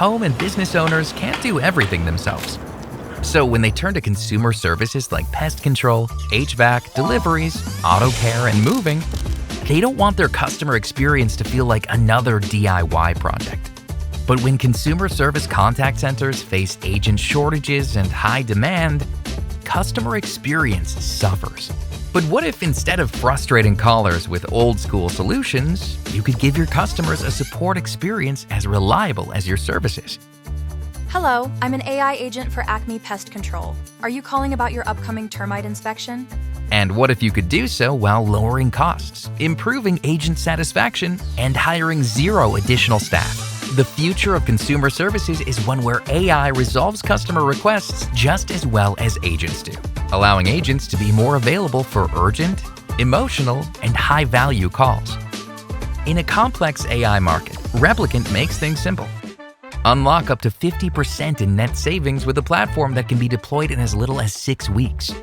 home and business owners can't do everything themselves. So when they turn to consumer services like pest control, HVAC, deliveries, auto care, and moving, they don't want their customer experience to feel like another DIY project. But when consumer service contact centers face agent shortages and high demand, customer experience suffers. But what if instead of frustrating callers with old-school solutions, you could give your customers a support experience as reliable as your services? Hello, I'm an AI agent for Acme Pest Control. Are you calling about your upcoming termite inspection? And what if you could do so while lowering costs, improving agent satisfaction, and hiring zero additional staff? The future of consumer services is one where AI resolves customer requests just as well as agents do, allowing agents to be more available for urgent, emotional, and high-value calls. In a complex AI market, Replicant makes things simple. Unlock up to 50% in net savings with a platform that can be deployed in as little as 6 weeks.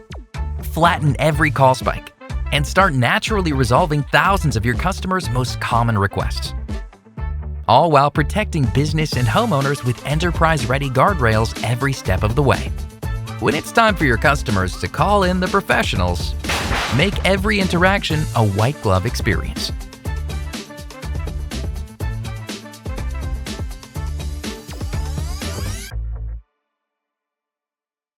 Flatten every call spike and start naturally resolving thousands of your customers' most common requests. All while protecting business and homeowners with enterprise-ready guardrails every step of the way. When it's time for your customers to call in the professionals, make every interaction a white glove experience.